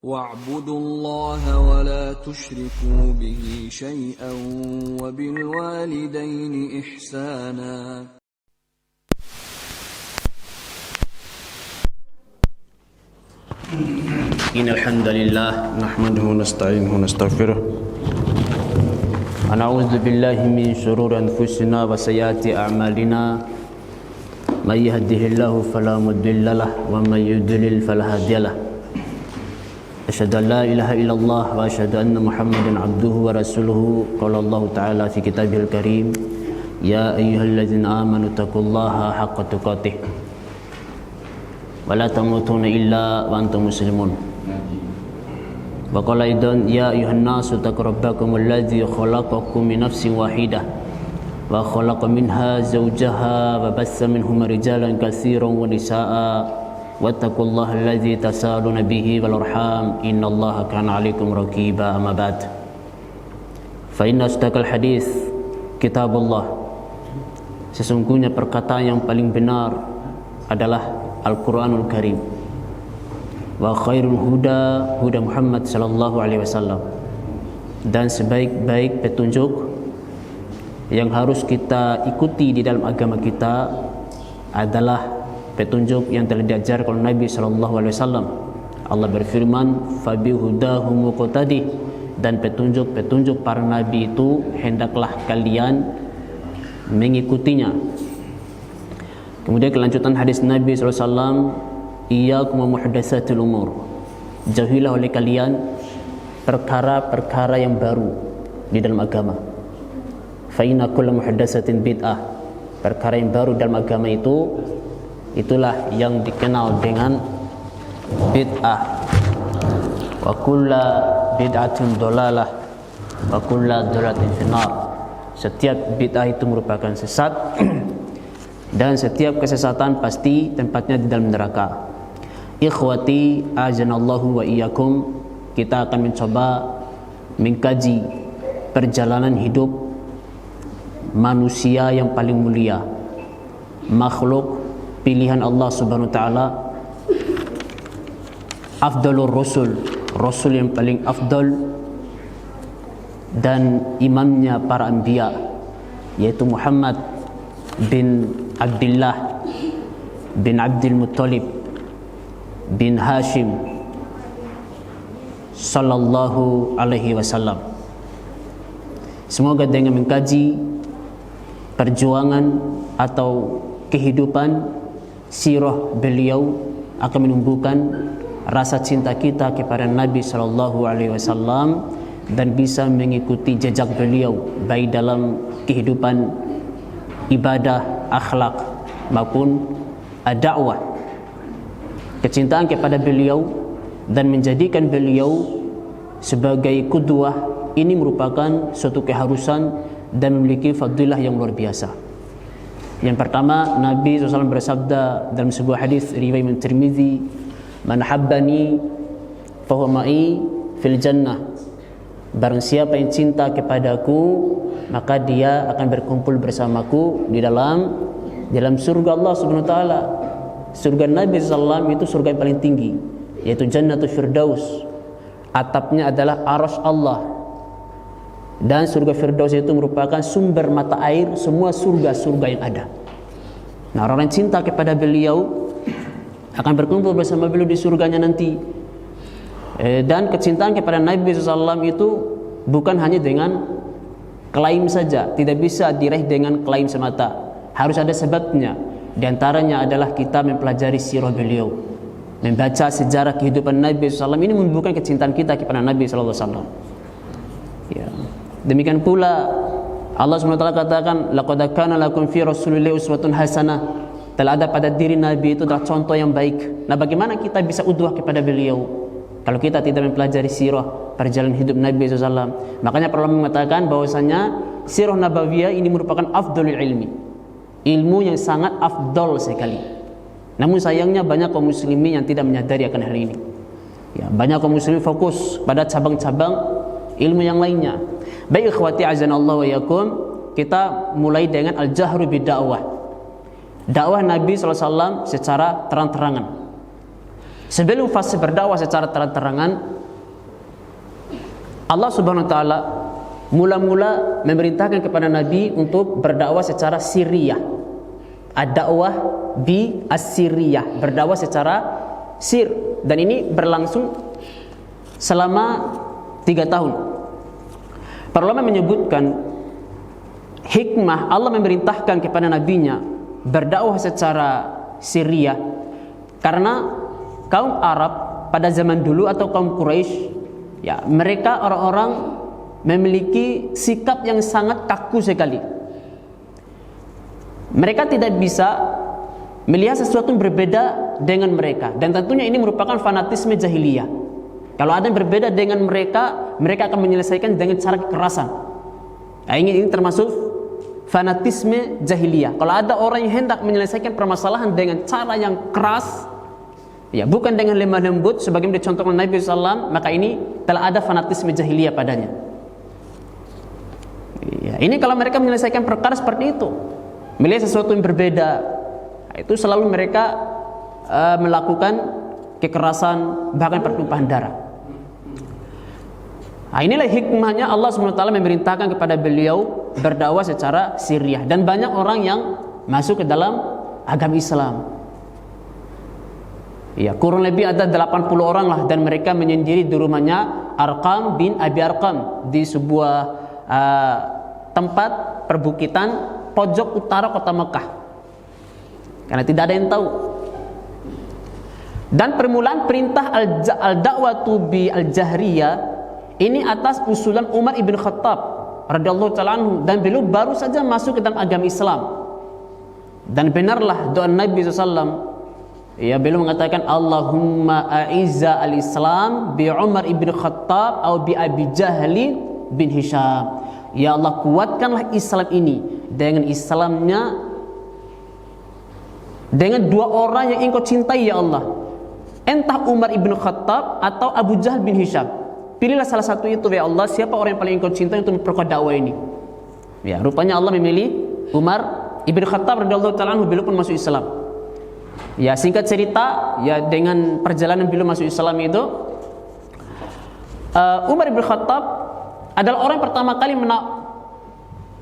واعبدوا الله ولا تشركوا به شيئا وبالوالدين إحسانا. إن الحمد لله نحمده ونستعينه ونستغفره ونعوذ بالله من شرور أنفسنا وسيئات أعمالنا من يهده الله فلا مضل له ومن يضلل فلا هادي له أشهد أن لا إله إلا الله وأشهد أن محمدا عبده ورسوله قال الله تعالى في كتابه الكريم يا أيها الذين آمنوا اتقوا الله حق تقاته ولا تموتون إلا وأنتم مسلمون وقال أيضا يا أيها الناس اتقوا ربكم الذي خلقكم من نفس واحدة وخلق منها زوجها وبث منهما رجالا كثيرا ونساء واتقوا الله الذي تساءلون به والأرحام إن الله كان عليكم رقيبا. أما بعد فإن أصدق الحديث كتاب الله. Sesungguhnya perkataan yang paling benar adalah Al-Quranul Karim. Wa khairul huda huda Muhammad sallallahu alaihi wasallam. Dan sebaik-baik petunjuk yang harus kita ikuti di dalam agama kita adalah petunjuk yang telah diajarkan oleh Nabi sallallahu alaihi wasallam. Allah berfirman, "Fabi hudahum muqtadi." Dan petunjuk-petunjuk para nabi itu hendaklah kalian mengikutinya. Kemudian kelanjutan hadis Nabi sallallahu alaihi wasallam, "Iyyakum wa muhdatsatil umur." Jauhilah oleh kalian perkara-perkara yang baru di dalam agama. Fa inna kullu muhdatsatin bid'ah. Perkara yang baru dalam agama itulah yang dikenal dengan bid'ah. Wa kullu bid'atin dhalalah wa kullu dhalalatin finnar. Setiap bid'ah itu merupakan sesat dan setiap kesesatan pasti tempatnya di dalam neraka. Ikhwati azanallahu wa iyyakum, kita akan mencoba mengkaji perjalanan hidup manusia yang paling mulia, makhluk pilihan Allah Subhanahu wa taala, afdalur rasul, rasul yang paling afdal dan imamnya para anbiya, yaitu Muhammad bin Abdullah bin Abdul Muttalib bin Hashim sallallahu alaihi wasallam. Semoga dengan mengkaji perjuangan atau kehidupan sirah beliau akan menumbuhkan rasa cinta kita kepada Nabi sallallahu alaihi wasallam dan bisa mengikuti jejak beliau baik dalam kehidupan ibadah, akhlak maupun dakwah. Kecintaan kepada beliau dan menjadikan beliau sebagai qudwah ini merupakan suatu keharusan dan memiliki fadilah yang luar biasa. Yang pertama, Nabi SAW bersabda dalam sebuah hadis riwayat Imam Tirmizi, "Man habbani fahuwa ma'i fil jannah." Barang siapa yang cinta kepadaku, maka dia akan berkumpul bersamaku di dalam surga Allah Subhanahu wa taala. Surga Nabi sallallahu itu surga yang paling tinggi, yaitu Jannatul Firdaus. Atapnya adalah Arsy Allah. Dan surga Firdaus itu merupakan sumber mata air semua surga-surga yang ada. Nah, orang yang cinta kepada beliau akan berkumpul bersama beliau di surganya nanti. Dan kecintaan kepada Nabi SAW itu bukan hanya dengan klaim saja, tidak bisa diraih dengan klaim semata, harus ada sebabnya. Di antaranya adalah kita mempelajari sirah beliau, membaca sejarah kehidupan Nabi SAW. Ini menunjukkan kecintaan kita kepada Nabi SAW. Ya. Demikian pula Allah SWT katakan, "Laqad kana lakum fi Rasulillahi uswatun hasanah." Telah ada pada diri Nabi itu adalah contoh yang baik. Nah, bagaimana kita bisa udwah kepada beliau kalau kita tidak mempelajari sirah perjalanan hidup Nabi SAW? Makanya para ulama mengatakan bahwasanya sirah nabawiyah ini merupakan afdalul ilmi, ilmu yang sangat afdal sekali. Namun sayangnya banyak kaum muslimin yang tidak menyadari akan hal ini. Ya, banyak kaum muslimin fokus pada cabang-cabang ilmu yang lainnya. Baik ikhwati azanallahu wa iyyakum, kita mulai dengan al-jahru bidakwah. Dakwah Nabi SAW secara terang-terangan. Sebelum fase berdakwah secara terang-terangan, Allah Subhanahu wa taala mula-mula memerintahkan kepada Nabi untuk berdakwah secara sirriyah. Ad-dakwah bi as-sirriyah, berdakwah secara sir, dan ini berlangsung selama 3 tahun. Para ulama menyebutkan hikmah Allah memerintahkan kepada nabinya berdakwah secara sirriyah karena kaum Arab pada zaman dulu atau kaum Quraisy, ya, mereka orang-orang memiliki sikap yang sangat kaku sekali. Mereka tidak bisa melihat sesuatu yang berbeda dengan mereka, dan tentunya ini merupakan fanatisme jahiliyah. Kalau ada yang berbeda dengan mereka, mereka akan menyelesaikan dengan cara kekerasan. Nah, ini termasuk fanatisme jahiliyah. Kalau ada orang yang hendak menyelesaikan permasalahan dengan cara yang keras, ya, bukan dengan lemah lembut sebagaimana dicontohkan Nabi SAW, maka ini telah ada fanatisme jahiliyah padanya. Ya, ini kalau mereka menyelesaikan perkara seperti itu, melihat sesuatu yang berbeda, itu selalu mereka melakukan kekerasan, bahkan pertumpahan darah. Nah, inilah hikmahnya Allah SWT memerintahkan kepada beliau berdakwah secara sirriyah, dan banyak orang yang masuk ke dalam agama Islam. Ya, kurang lebih ada 80 orang lah, dan mereka menyendiri di rumahnya Arqam bin Abi Arqam di sebuah tempat perbukitan pojok utara kota Mekah, karena tidak ada yang tahu. Dan permulaan perintah al-da'watu bi al-jahriyah ini atas usulan Umar ibn Khattab radhiyallahu ta'ala anhu, dan beliau baru saja masuk ke dalam agama Islam. Dan benarlah doa Nabi SAW, ya, beliau mengatakan Allahumma a'izza al-Islam bi Umar ibn Khattab atau bi Abi Jahli bin Hisham. Ya Allah, kuatkanlah Islam ini dengan Islamnya, dengan 2 orang yang engkau cintai ya Allah, entah Umar ibn Khattab atau Abu Jahal bin Hisham. Pilihlah salah satu itu ya Allah, siapa orang yang paling engkau cintai untuk memperkuat dakwah ini. Ya, rupanya Allah memilih Umar ibn Khattab radhiyallahu ta'ala anhu, beliau pun masuk Islam. Ya, singkat cerita, ya, dengan perjalanan beliau masuk Islam itu, Umar ibn Khattab adalah orang yang pertama kali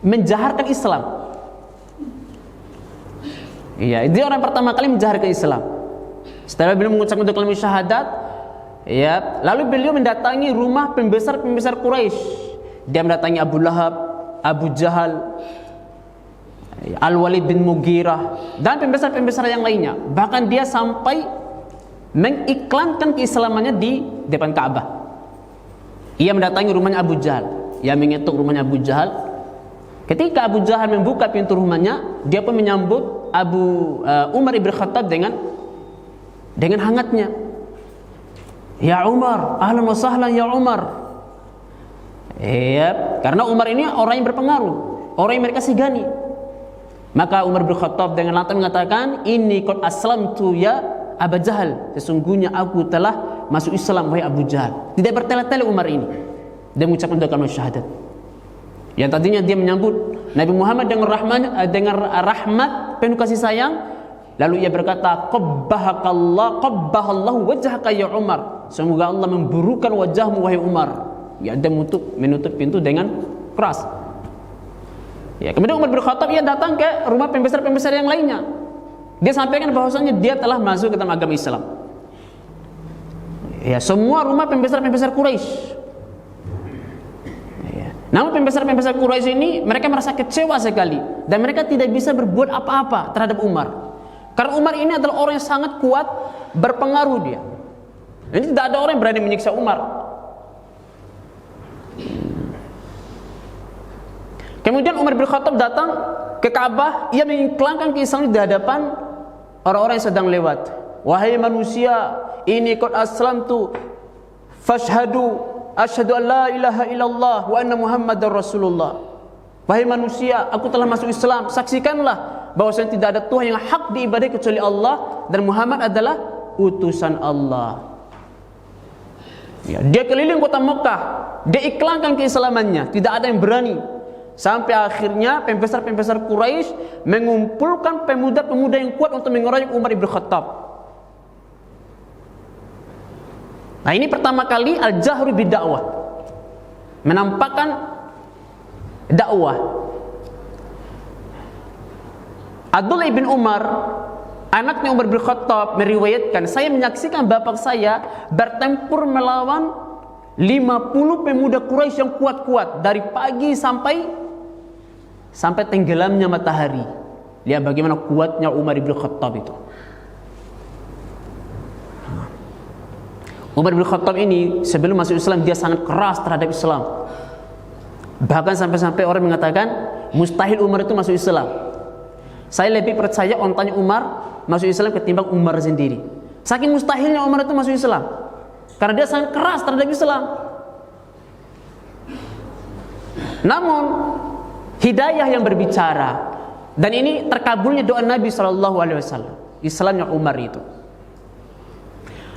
menjaharkan Islam. Ya, dia orang yang pertama kali menjaharkan Islam. Setelah beliau mengucapkan kalimat syahadat, ya, lalu beliau mendatangi rumah pembesar-pembesar Quraisy. Dia mendatangi Abu Lahab, Abu Jahal, Al-Walid bin Mughirah, dan pembesar-pembesar yang lainnya. Bahkan dia sampai mengiklankan keislamannya di depan Ka'bah. Ia mendatangi rumahnya Abu Jahal, ia mengetuk rumahnya Abu Jahal. Ketika Abu Jahal membuka pintu rumahnya, dia pun menyambut Umar ibn Khattab dengan hangatnya. Ya Umar, ahlan wa sahlan ya Umar. Ya, karena Umar ini orang yang berpengaruh, orang yang mereka segani. Maka Umar bin Khattab dengan lantang mengatakan, "Inni qad aslamtu ya Abu Jahal." Sesungguhnya aku telah masuk Islam wahai Abu Jahal. Tidak bertele-tele Umar ini. Dia mengucapkan kalimat syahadat. Yang tadinya dia menyambut Nabi Muhammad dengan rahmat penuh kasih sayang, lalu ia berkata, "Qabbahallahu wajhaka ya Umar." Semoga Allah memburukan wajahmu wahai Umar. Ya, dia menutup pintu dengan keras. Ya, kemudian Umar bin Khattab ia datang ke rumah pembesar-pembesar yang lainnya. Dia sampaikan bahwasanya dia telah masuk ke dalam agama Islam. Ya, semua rumah pembesar-pembesar Quraisy. Ya. Namun pembesar-pembesar Quraisy ini mereka merasa kecewa sekali, dan mereka tidak bisa berbuat apa-apa terhadap Umar. Karena Umar ini adalah orang yang sangat kuat, berpengaruh dia. Ini tidak ada orang yang berani menyiksa Umar. Kemudian Umar bin Khattab datang ke Ka'bah, ia mengiklankan keislaman di hadapan orang-orang yang sedang lewat. Wahai manusia, ini qad aslamtu fashhadu asyhadu an la ilaha illallah wa anna Muhammadar Rasulullah. Wahai manusia, aku telah masuk Islam, saksikanlah bahwasanya tidak ada Tuhan yang hak diibadahi kecuali Allah, dan Muhammad adalah utusan Allah. Ya, dia keliling kota Mekah, dia iklankan keislamannya, tidak ada yang berani. Sampai akhirnya pembesar-pembesar Quraisy mengumpulkan pemuda-pemuda yang kuat untuk mengeroyok Umar ibn Khattab. Nah, ini pertama kali al-jahru bid-da'wah, menampakkan dakwah. Abdullah bin Umar, anaknya Umar bin Khattab, meriwayatkan, saya menyaksikan bapak saya bertempur melawan 50 pemuda Quraisy yang kuat-kuat dari pagi sampai tenggelamnya matahari. Lihat bagaimana kuatnya Umar bin Khattab itu. Umar bin Khattab ini sebelum masuk Islam dia sangat keras terhadap Islam. Bahkan sampai-sampai orang mengatakan mustahil Umar itu masuk Islam. Saya lebih percaya ontanya Umar masuk Islam ketimbang Umar sendiri. Saking mustahilnya Umar itu masuk Islam, karena dia sangat keras terhadap Islam. Namun hidayah yang berbicara, dan ini terkabulnya doa Nabi SAW, Islamnya Umar itu.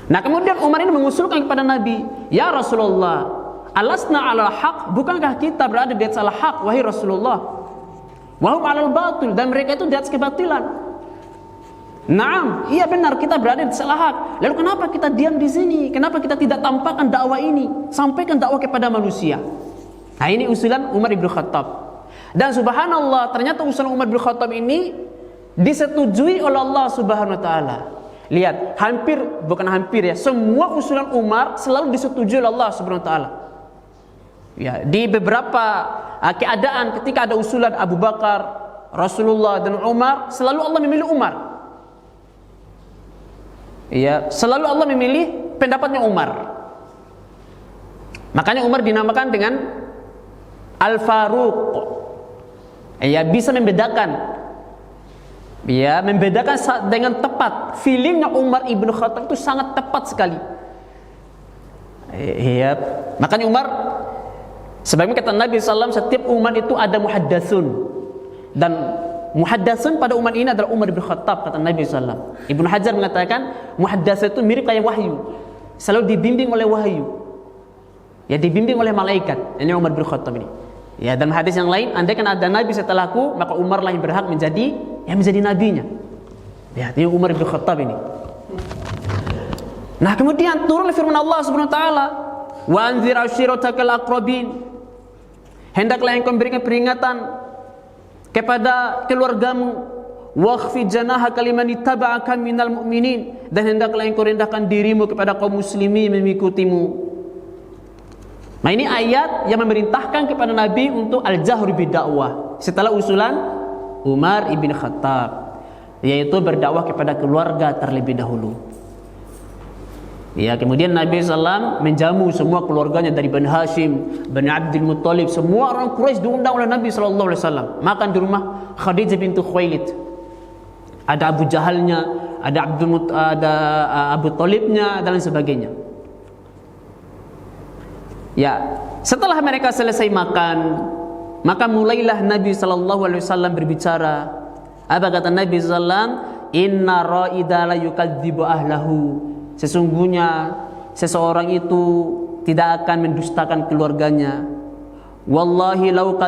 Nah, kemudian Umar ini mengusulkan kepada Nabi, ya Rasulullah, alasna ala haq, bukankah kita berada di atas al haq, wahai Rasulullah? Wahum alal batil, dan mereka itu di atas kebatilan. Naam, iya benar, kita berada di atas al haq. Lalu kenapa kita diam di sini? Kenapa kita tidak tampakkan dakwah ini? Sampaikan dakwah kepada manusia. Nah, ini usulan Umar bin Khattab. Dan subhanallah, ternyata usulan Umar bin Khattab ini disetujui oleh Allah Subhanahu wa taala. Lihat, bukan hampir ya, semua usulan Umar selalu disetujui oleh Allah Subhanahu wa taala. Ya, di beberapa keadaan ketika ada usulan Abu Bakar, Rasulullah dan Umar, selalu Allah memilih Umar. Ya, selalu Allah memilih pendapatnya Umar. Makanya Umar dinamakan dengan Al-Faruq. Ya, bisa membedakan. Ya, membedakan dengan tepat. Feelingnya Umar ibn Khattab itu sangat tepat sekali. Ya, makanya Umar, sebagaimana kata Nabi SAW, setiap umat itu ada muhaddatsun, dan muhaddatsun pada umat ini adalah Umar ibn Khattab, kata Nabi SAW. Ibnu Hajar mengatakan muhaddatsun itu mirip kayak wahyu, selalu dibimbing oleh wahyu. Ya, dibimbing oleh malaikat. Ini Umar bin Khattab ini. Ya, dalam hadis yang lain, andaikan ada nabi setelahku, maka Umar lah yang berhak menjadi nabinya. Ya, ini Umar bin Khattab ini. Nah, kemudian turun firman Allah Subhanahu wa taala, "Wa anzir ashiratakal aqrabin." Hendaklah engkau memberikan peringatan kepada keluargamu, wakhfi janahaka liman ittaba'aka minal mu'minin, dan hendaklah engkau rendahkan dirimu kepada kaum muslimin mengikutimu. Nah, ini ayat yang memerintahkan kepada Nabi untuk al-jahru bidakwah setelah usulan Umar ibn Khattab, yaitu berdakwah kepada keluarga terlebih dahulu. Ya, kemudian Nabi SAW menjamu semua keluarganya dari Bani Hashim, Bani Abdul Muttalib, semua orang Quraisy diundang oleh Nabi SAW makan di rumah Khadijah bintu Khuwailid. Ada Abu Jahalnya, ada Abu Talibnya dan sebagainya. Ya, setelah mereka selesai makan, maka mulailah Nabi SAW berbicara. Apa kata Nabi SAW? Inna ra'ida la yukadzibu ahlahu. Sesungguhnya seseorang itu tidak akan mendustakan keluarganya. Wallahi lau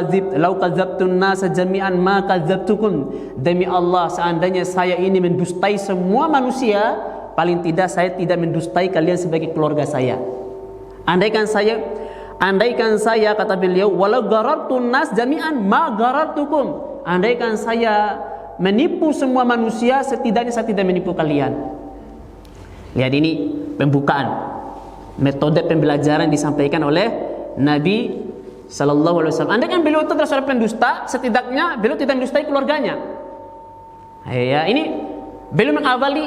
kadzabtun nasa jami'an ma kadzabtukum. Demi Allah, seandainya saya ini mendustai semua manusia, paling tidak saya tidak mendustai kalian sebagai keluarga saya. Andaikan saya, kata beliau, walau garartun nas jami'an ma garartukum. Andaikan saya menipu semua manusia, setidaknya saya tidak menipu kalian. Lihat, ini pembukaan metode pembelajaran disampaikan oleh Nabi sallallahu alaihi wasallam. Andaikan beliau itu adalah seorang pendusta, setidaknya beliau tidak mendustai keluarganya. Ya, ini beliau mengawali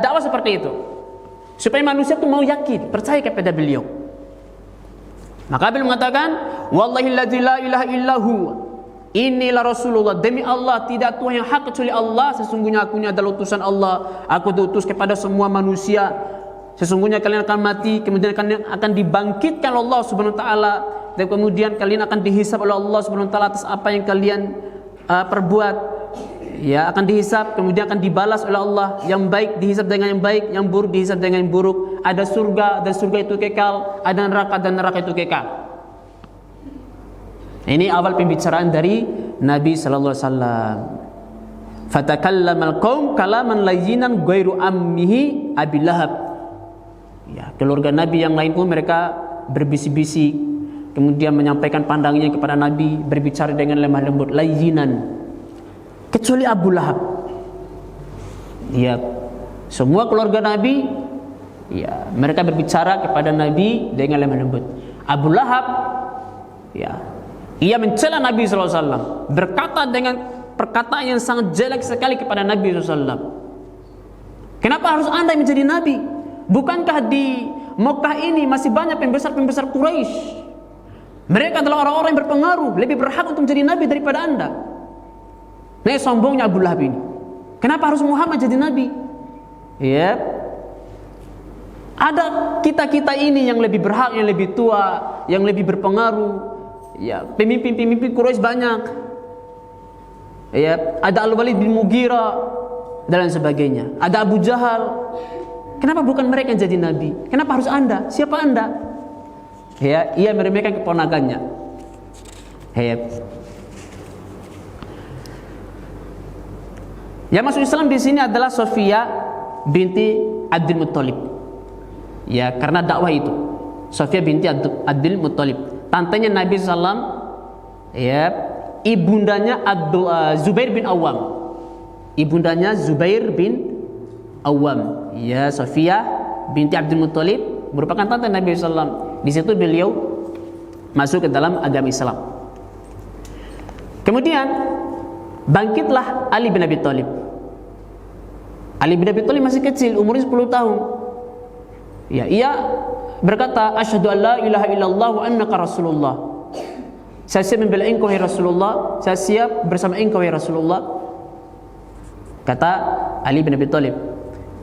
dakwah seperti itu, supaya manusia itu mau yakin, percaya kepada beliau. Maka beliau mengatakan, wallahi la ilaha illahu, inilah Rasulullah, demi Allah tidak Tuhan yang hak kecuali Allah, sesungguhnya aku ini adalah utusan Allah, aku diutus kepada semua manusia. Sesungguhnya kalian akan mati, kemudian kalian akan dibangkitkan oleh Allah Subhanahu wa taala, dan kemudian kalian akan dihisab oleh Allah Subhanahu wa taala atas apa yang kalian perbuat. Ya, akan dihisab, kemudian akan dibalas oleh Allah. Yang baik dihisab dengan yang baik, yang buruk dihisab dengan yang buruk. Ada surga dan surga itu kekal, ada neraka dan neraka itu kekal. Ini awal pembicaraan dari Nabi sallallahu alaihi wasallam. Fatakallamal qaum kalaman layyinan ghairu ammihi Abi Lahab. Ya, Keluarga Nabi yang lain pun mereka berbisik-bisik, kemudian menyampaikan pandangannya kepada Nabi, berbicara dengan lemah lembut, layyinan. Kecuali Abu Lahab. Ya, semua keluarga Nabi, ya, mereka berbicara kepada Nabi dengan lemah lembut. Abu Lahab, ya, ia mencela Nabi SAW, berkata dengan perkataan yang sangat jelek sekali kepada Nabi SAW. Kenapa harus Anda menjadi Nabi? Bukankah di Mekah ini masih banyak pembesar-pembesar Quraisy? Mereka adalah orang-orang yang berpengaruh, lebih berhak untuk menjadi Nabi daripada Anda. Nah, sombongnya Abu Lahab ini. Kenapa harus Muhammad jadi Nabi? Ya, ada kita-kita ini yang lebih berhak, yang lebih tua, yang lebih berpengaruh. Ya, pemimpin-pemimpin Quraisy banyak. Ya, ada Al-Walid bin Mughirah dan lain sebagainya. Ada Abu Jahal. Kenapa bukan mereka yang jadi Nabi? Kenapa harus Anda? Siapa Anda? Ya, ia meremehkan keponakannya. Ya. Yang masuk Islam di sini adalah Sofia binti Abdul Muttalib. Ya, karena dakwah itu. Sofia binti Abdul Muttalib. Tantenya Nabi SAW, ya, ibundanya Zubair bin Awam. Ibundanya Zubair bin Awam. Ya, Sofia binti Abdul Muttalib merupakan tante Nabi SAW. Di situ beliau masuk ke dalam agama Islam. Kemudian bangkitlah Ali bin Abi Thalib. Ali bin Abi Thalib masih kecil, umurnya 10 tahun. Ya, ia berkata, asyhadu an la ilaha illallah wa annaka rasulullah. Saya siap membela engkau wahai Rasulullah, saya siap bersama engkau wahai Rasulullah, kata Ali bin Abi Thalib.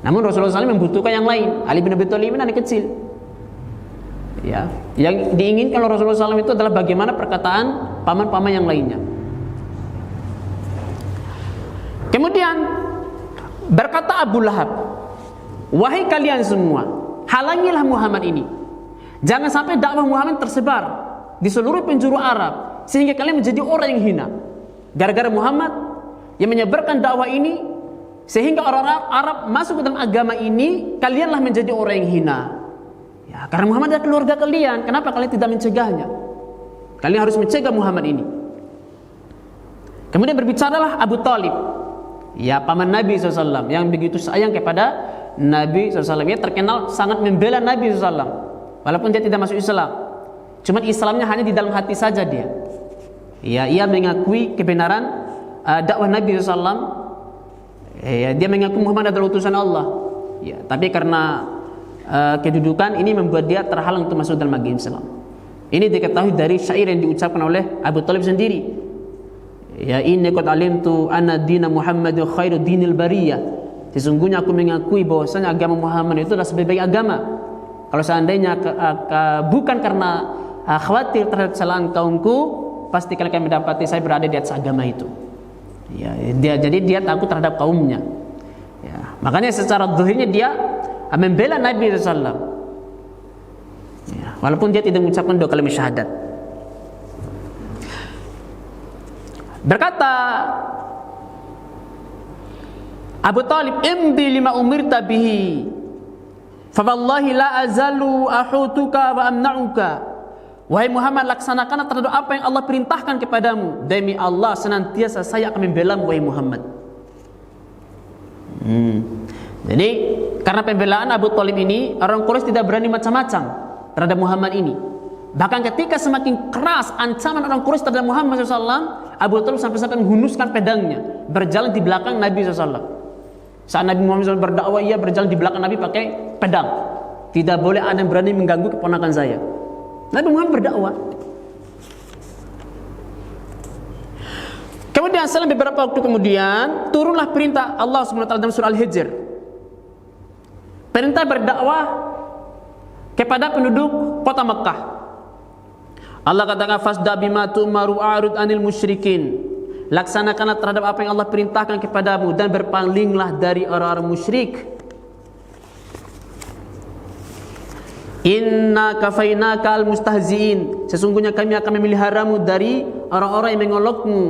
Namun Rasulullah SAW membutuhkan yang lain. Ali bin Abi Thalib ini anak kecil. Ya, yang diinginkan oleh Rasulullah SAW itu adalah bagaimana perkataan paman-paman yang lainnya. Kemudian berkata Abu Lahab, wahai kalian semua, halangilah Muhammad ini. Jangan sampai dakwah Muhammad tersebar di seluruh penjuru Arab sehingga kalian menjadi orang yang hina. Gara-gara Muhammad yang menyebarkan dakwah ini, sehingga orang-orang Arab masuk ke dalam agama ini, kalianlah menjadi orang yang hina. Ya, karena Muhammad adalah keluarga kalian. Kenapa kalian tidak mencegahnya? Kalian harus mencegah Muhammad ini. Kemudian berbicaralah Abu Talib, ya, paman Nabi SAW, yang begitu sayang kepada Nabi SAW. Ia terkenal sangat membela Nabi SAW, walaupun dia tidak masuk Islam. Cuma Islamnya hanya di dalam hati saja dia. Ya, ia mengakui kebenaran dakwah Nabi SAW. Ya, dia mengaku Muhammad adalah utusan Allah. Ya, tapi karena kedudukan ini membuat dia terhalang untuk masuk dalam agama Islam. Ini diketahui dari syair yang diucapkan oleh Abu Talib sendiri. Ya, inni qad alimtu anna dina Muhammadin khairu dinil bariyah. Sesungguhnya aku mengakui bahwasanya agama Muhammad itu adalah sebaik-baik agama. Kalau seandainya bukan karena khawatir terhadap kesalahan kaumku, pasti kalian akan mendapati saya berada di atas agama itu. Ya, jadi dia takut terhadap kaumnya. Ya, makanya secara zahirnya dia membela Nabi SAW. Ya, walaupun dia tidak mengucapkan 2 kalimat syahadat. Berkata Abu Talib, imdi lima umirta bihi, fa wallahi la azalu ahutuka wa amna'uka. Wahai Muhammad, laksanakanlah terhadap apa yang Allah perintahkan kepadamu. Demi Allah, senantiasa saya akan membela-Mu, wahai Muhammad. Jadi karena pembelaan Abu Talib ini, orang Quraisy tidak berani macam-macam terhadap Muhammad ini. Bahkan ketika semakin keras ancaman orang Quraisy terhadap Muhammad SAW, Abu Talib sampai-sampai menghunuskan pedangnya, berjalan di belakang Nabi SAW. Saat Nabi Muhammad SAW berdakwah, ia berjalan di belakang Nabi pakai pedang. Tidak boleh ada yang berani mengganggu keponakan saya. Nabi Muhammad berdakwah. Kemudian selang beberapa waktu kemudian turunlah perintah Allah SWT dalam surah Al-Hijr. Perintah berdakwah kepada penduduk kota Mekah. Allah katakan, fasda bima tu'maru a'rid anil musyrikin. Laksanakanlah terhadap apa yang Allah perintahkan kepadamu dan berpalinglah dari orang-orang musyrik. Inna kafainaka al-mustahzi'in. Sesungguhnya kami akan memeliharamu dari orang-orang yang mengolokmu.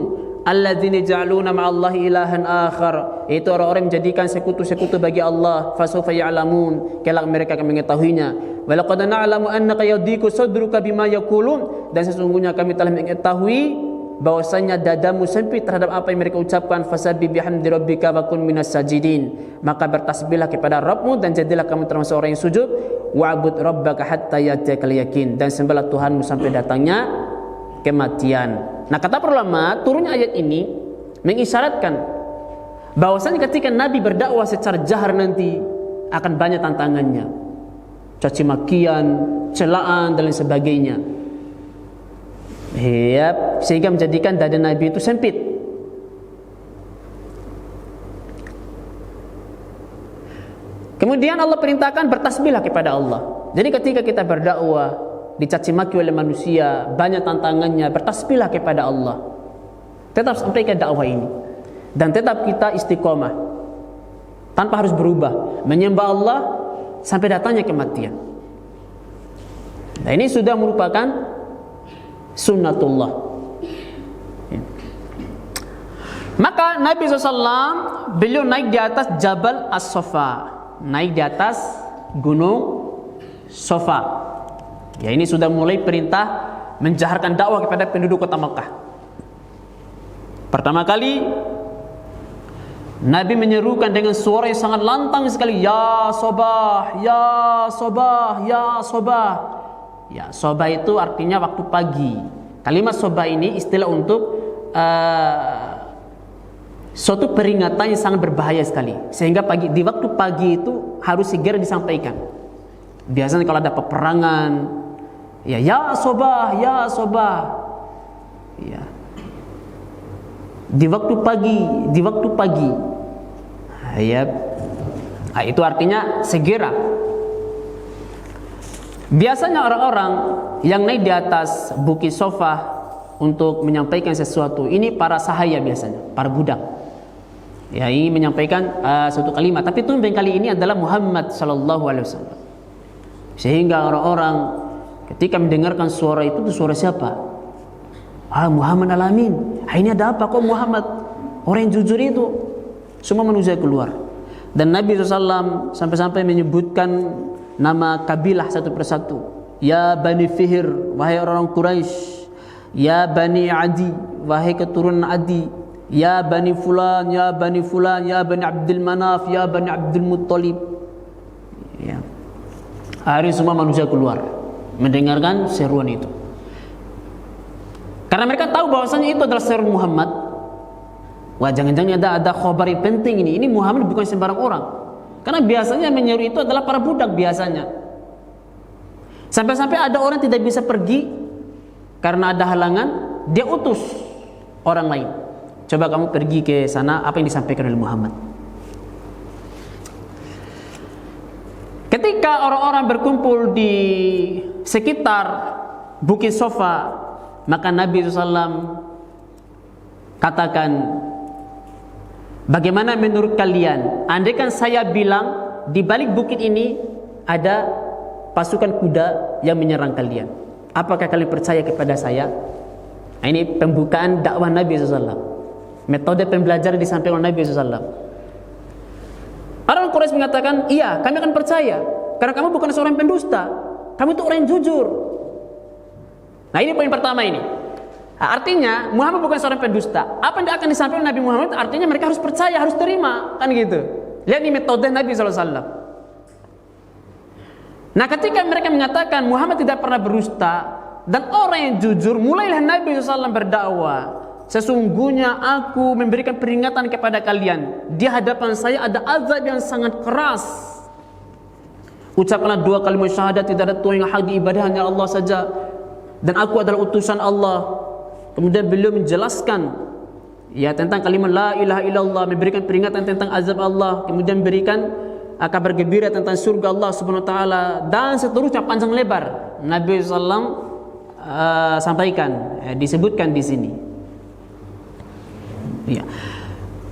alladzina ja'aluna ma'allahi ilahan akhar, itu orang-orang menjadikan sekutu-sekutu bagi Allah. Fasawfa ya'lamun, kelak mereka akan mengetahuinya. Wa laqad na'lamu annaka yadhiqu sadruka bima yaqulun, dan sesungguhnya kami telah mengetahui bahwasanya dadamu sempit terhadap apa yang mereka ucapkan. Fasabbih bihamdi rabbika wa kun minas sajidin, maka bertasbihlah kepada Rabbmu dan jadilah kamu termasuk orang yang sujud. Wa'bud rabbaka hatta ya'tiyakal yaqin, dan sembahlah Tuhanmu sampai datangnya kematian. Nah, kata para ulama, turunnya ayat ini mengisyaratkan bahwasanya ketika Nabi berdakwah secara jahar nanti akan banyak tantangannya, caci makian, celaan dan lain sebagainya. Ya, sehingga menjadikan dada Nabi itu sempit. Kemudian Allah perintahkan bertasbihlah kepada Allah. Jadi ketika kita berdakwah dicaci maki oleh manusia, banyak tantangannya, bertasbihlah kepada Allah. Tetap sampaikan dakwah ini dan tetap kita istiqomah tanpa harus berubah, menyembah Allah sampai datangnya kematian. Nah, ini sudah merupakan sunnatullah. Maka Nabi SAW beliau naik di atas Jabal As-Safa, naik di atas gunung Safa. Ya, ini sudah mulai perintah menjaharkan dakwah kepada penduduk kota Makkah. Pertama kali Nabi menyerukan dengan suara yang sangat lantang sekali, ya sobah, ya sobah, ya sobah. Ya, sobah itu artinya waktu pagi. Kalimat sobah ini istilah untuk suatu peringatan yang sangat berbahaya sekali, sehingga di waktu pagi itu harus segera disampaikan. Biasanya kalau ada peperangan, ya sobah, ya sobah, ya, di waktu pagi, ya, nah, itu artinya segera. Biasanya orang-orang yang naik di atas bukit Safa untuk menyampaikan sesuatu, ini para sahaya biasanya, para budak. Ya, ini menyampaikan suatu kalimat, tapi tumben kali ini adalah Muhammad sallallahu alaihi wasallam. Sehingga orang-orang ketika mendengarkan suara itu suara siapa? Muhammad Alamin. Ini ada apa kok Muhammad? Orang yang jujur itu. Semua manusia keluar. Dan Nabi SAW sampai-sampai menyebutkan nama kabilah satu persatu. Ya Bani Fihr, wahai orang Quraisy. Ya Bani Adi, wahai keturunan Adi. Ya Bani Fulan, ya Bani Fulan, ya Bani Abdul Manaf, ya Bani Abdul Muttalib. Ya. Hari semua manusia keluar mendengarkan seruan itu, karena mereka tahu bahwasanya itu adalah seruan Muhammad. Wah, jangan-jangan ada khabar yang penting ini. Ini Muhammad bukan sembarang orang, karena biasanya menyeru itu adalah para budak biasanya. Sampai-sampai ada orang tidak bisa pergi karena ada halangan, dia utus orang lain. Coba kamu pergi ke sana, apa yang disampaikan oleh Muhammad. Ketika orang-orang berkumpul di sekitar bukit Safa, maka Nabi SAW katakan, bagaimana menurut kalian andaikan saya bilang di balik bukit ini ada pasukan kuda yang menyerang kalian, apakah kalian percaya kepada saya? Nah, ini pembukaan dakwah Nabi SAW, metode pembelajaran disampaikan oleh Nabi SAW. Orang Quraisy mengatakan, iya, kami akan percaya, karena kamu bukan seorang pendusta, kamu itu orang yang jujur. Nah, ini poin pertama ini. Artinya Muhammad bukan seorang pendusta. Apa yang akan disampaikan Nabi Muhammad, artinya mereka harus percaya, harus terima, kan gitu. Lihat ini metode Nabi SAW. Nah, ketika mereka mengatakan Muhammad tidak pernah berdusta dan orang yang jujur, mulailah Nabi SAW berdakwah. Sesungguhnya aku memberikan peringatan kepada kalian, di hadapan saya ada azab yang sangat keras. Ucapkanlah dua kalimat syahadat, tidak ada Tuhan yang hak diibadahi hanya Allah saja, dan aku adalah utusan Allah. Kemudian beliau menjelaskan ya tentang kalimat la ilaha illallah, memberikan peringatan tentang azab Allah, kemudian memberikan kabar gembira tentang surga Allah Subhanahu wa taala, dan seterusnya panjang lebar. Nabi SAW sampaikan, disebutkan di sini. Ya.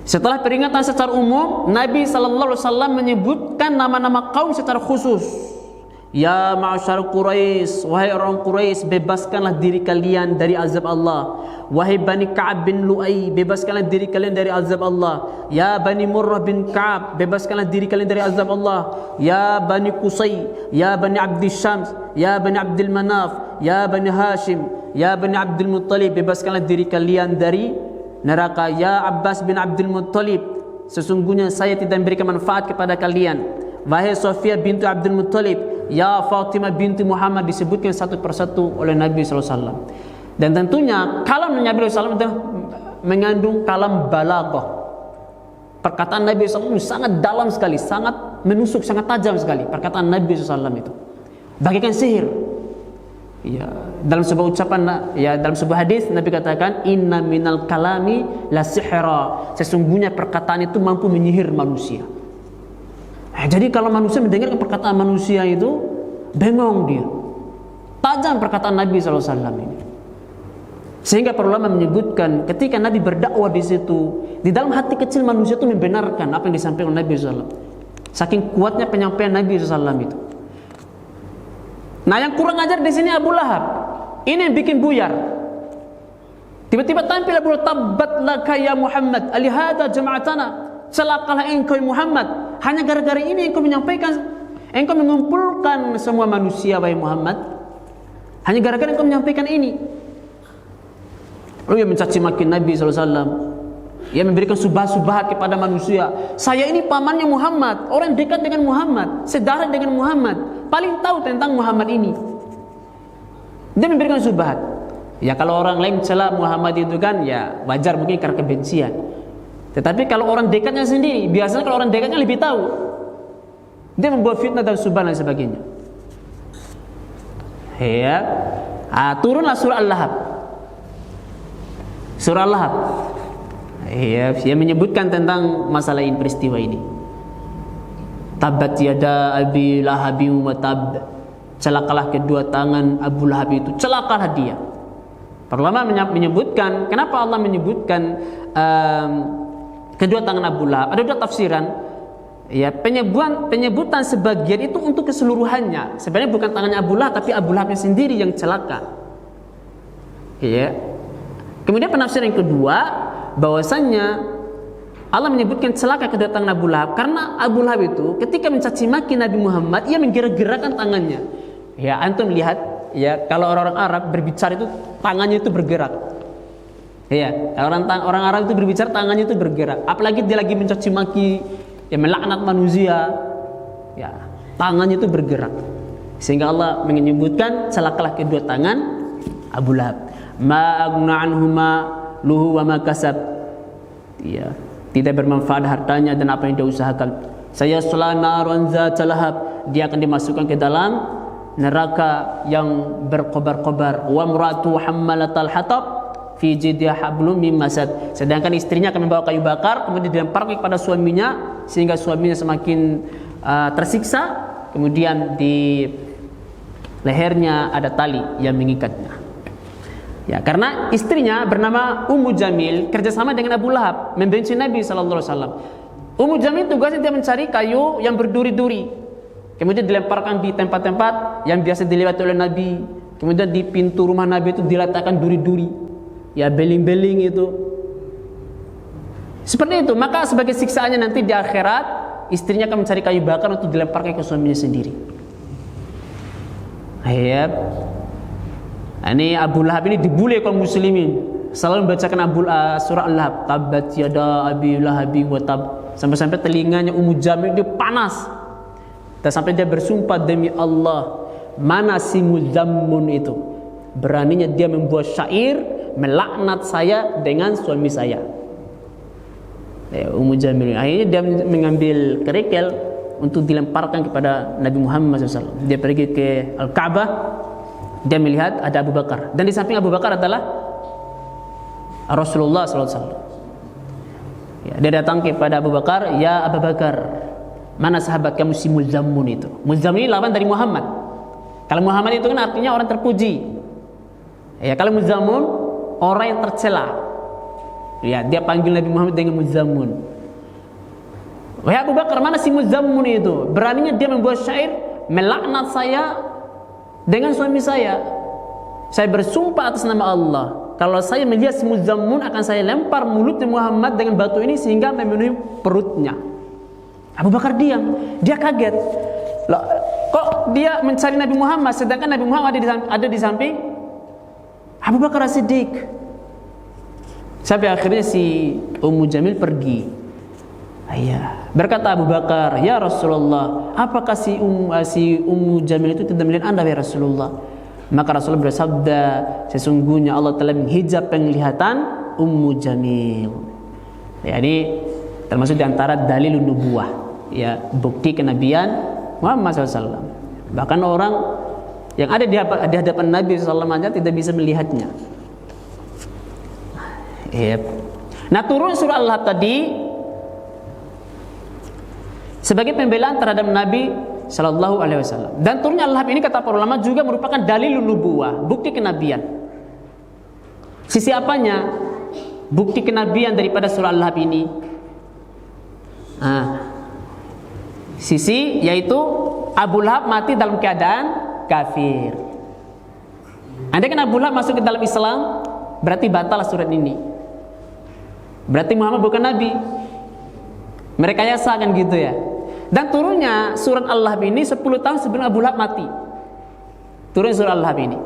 Setelah peringatan secara umum, Nabi SAW menyebutkan nama-nama kaum secara khusus. Ya ma'asyar Quraisy, wahai orang Quraisy, bebaskanlah diri kalian dari azab Allah. Wahai Bani Ka'ab bin Lu'ay, bebaskanlah diri kalian dari azab Allah. Ya Bani Murrah bin Ka'ab, bebaskanlah diri kalian dari azab Allah. Ya Bani Qusay, ya Bani Abdi Syams, ya Bani Abdul Manaf, ya Bani Hashim, ya Bani Abdul Muttalib, bebaskanlah diri kalian dari neraka. Ya Abbas bin Abdul Muttalib, sesungguhnya saya tidak memberikan manfaat kepada kalian. Wahai Sofia bintu Abdul Muttalib, ya Fatimah binti Muhammad, disebutkan satu persatu oleh Nabi SAW. Dan tentunya kalam Nabi SAW itu mengandung kalam balaghah. Perkataan Nabi SAW sangat dalam sekali, sangat menusuk, sangat tajam sekali. Perkataan Nabi SAW itu bagaikan sihir. Ya, dalam sebuah ucapan, ya dalam sebuah hadis Nabi katakan, inna minal kalami la sihra, sesungguhnya perkataan itu mampu menyihir manusia. Jadi kalau manusia mendengar perkataan manusia itu bengong dia. Tajam perkataan Nabi SAW ini. Sehingga para ulama menyebutkan ketika Nabi berdakwah di situ, di dalam hati kecil manusia itu membenarkan apa yang disampaikan oleh Nabi SAW. Saking kuatnya penyampaian Nabi SAW itu. Nah, yang kurang ajar di sini Abu Lahab. Ini yang bikin buyar. Tiba-tiba tampil Abu Lahab, tabbat laka ya Muhammad, alihada jama'atana. Celakalah engkau Muhammad, hanya gara-gara ini engkau menyampaikan, engkau mengumpulkan semua manusia wahai Muhammad, hanya gara-gara engkau menyampaikan ini. Lalu ia mencaci maki Nabi SAW. Ia memberikan subhat-subhat kepada manusia. Saya ini pamannya Muhammad, orang dekat dengan Muhammad, sedarah dengan Muhammad, paling tahu tentang Muhammad ini. Dia memberikan subhat. Ya kalau orang lain mencela Muhammad itu kan ya wajar, mungkin karena kebencian. Tetapi kalau orang dekatnya sendiri, biasanya kalau orang dekatnya lebih tahu, dia membuat fitnah dan subhan dan sebagainya. Ya, turunlah surah Al-Lahab. Surah Al-Lahab. Ya, yang menyebutkan tentang masalah ini, peristiwa ini. Tabbat yada Abi Lahabi wa tab. Celakalah kedua tangan Abu Lahab itu. Celakalah dia. Para ulama menyebutkan, kenapa Allah menyebutkan kedua tangan Abu Lahab? Ada dua tafsiran. Ya, penyebutan sebagian itu untuk keseluruhannya. Sebenarnya bukan tangannya Abu Lahab, tapi Abu Lahabnya sendiri yang celaka. Ya. Kemudian penafsiran yang kedua, bahwasannya Allah menyebutkan celaka kedua tangan Abu Lahab karena Abu Lahab itu ketika mencaci maki Nabi Muhammad, ia menggerak-gerakkan tangannya. Ya, antum lihat, ya kalau orang-orang Arab berbicara itu tangannya itu bergerak. Ya, orang Arab itu berbicara tangannya itu bergerak. Apalagi dia lagi mencaci maki, ya melaknat manusia, ya tangannya itu bergerak. Sehingga Allah menyebutkan celakalah kedua tangan Abu Lahab. Ma aghna anhuma luhu wa ma kasab. Ya, tidak bermanfaat hartanya dan apa yang dia usahakan. Saya naran zatal lahab, dia akan dimasukkan ke dalam neraka yang berkobar-kobar. Wa muratu hammalatal hatab fi jidha hablum mim masad. Sedangkan istrinya akan membawa kayu bakar, kemudian dilemparkan kepada suaminya sehingga suaminya semakin tersiksa. Kemudian di lehernya ada tali yang mengikatnya. Ya, karena istrinya bernama Ummu Jamil kerjasama dengan Abu Lahab membenci Nabi SAW. Ummu Jamil tugasnya dia mencari kayu yang berduri-duri, kemudian dilemparkan di tempat-tempat yang biasa dilewati oleh Nabi. Kemudian di pintu rumah Nabi itu diletakkan duri-duri, ya beling-beling itu. Seperti itu. Maka sebagai siksaannya nanti di akhirat, istrinya akan mencari kayu bakar untuk dilemparkan ke suaminya sendiri. Ya. Ini Abu Lahab ini dibully kaum muslimin, selalu membacakan surah Al-Lahab, tabbat yada Abi Lahabi wa tab, sampai-sampai telinganya Ummu Jamil dia panas. Dan sampai dia bersumpah, demi Allah, mana si muzammun itu, beraninya dia membuat syair melaknat saya dengan suami saya. Ummu Jamil akhirnya dia mengambil kerikil untuk dilemparkan kepada Nabi Muhammad SAW. Dia pergi ke Al-Ka'bah. Dia melihat ada Abu Bakar, dan di samping Abu Bakar adalah Rasulullah SAW. Ya, dia datang kepada Abu Bakar, ya Abu Bakar, mana sahabat kamu si Muzammun itu? Muzammun ini lawan dari Muhammad. Kalau Muhammad itu kan artinya orang terpuji. Ya, kalau Muzammun orang yang tercela. Ya, dia panggil Nabi Muhammad dengan Muzammun. Wahai Abu Bakar, mana si Muzammun itu? Beraninya dia membuat syair melaknat saya dengan suami saya. Saya bersumpah atas nama Allah, kalau saya melihat si Muzammun akan saya lempar mulutnya Muhammad dengan batu ini sehingga memenuhi perutnya. Abu Bakar diam, dia kaget. Loh, kok dia mencari Nabi Muhammad sedangkan Nabi Muhammad ada di samping Abu Bakar As-Siddiq. Sampai akhirnya si Ummu Jamil pergi. Ayah, berkata Abu Bakar, ya Rasulullah, apakah si Ummu Jamil itu tidak melihat Anda ya Rasulullah? Maka Rasulullah bersabda, sesungguhnya Allah telah menghijab penglihatan Ummu Jamil. Ya, ini termasuk diantara dalil nubuwah, ya, bukti kenabian Muhammad SAW. Bahkan orang yang ada di hadapan Nabi SAW aja tidak bisa melihatnya. Yep. Nah, turun surah Al-Lahab tadi sebagai pembelaan terhadap Nabi Sallallahu Alaihi Wasallam. Dan turunnya Al-Lahab ini kata para ulama juga merupakan dalil nubuwah, bukti kenabian. Sisi apanya bukti kenabian daripada surah Al-Lahab ini? Sisi yaitu Abu Lahab mati dalam keadaan kafir. Andai kan Abu Lahab masuk ke dalam Islam, berarti batal surat ini. Berarti Muhammad bukan Nabi. Mereka yasa kan gitu ya. Dan turunnya surat Al-Lahab ini 10 tahun sebelum Abu Lahab mati. Turun surat Al-Lahab ini.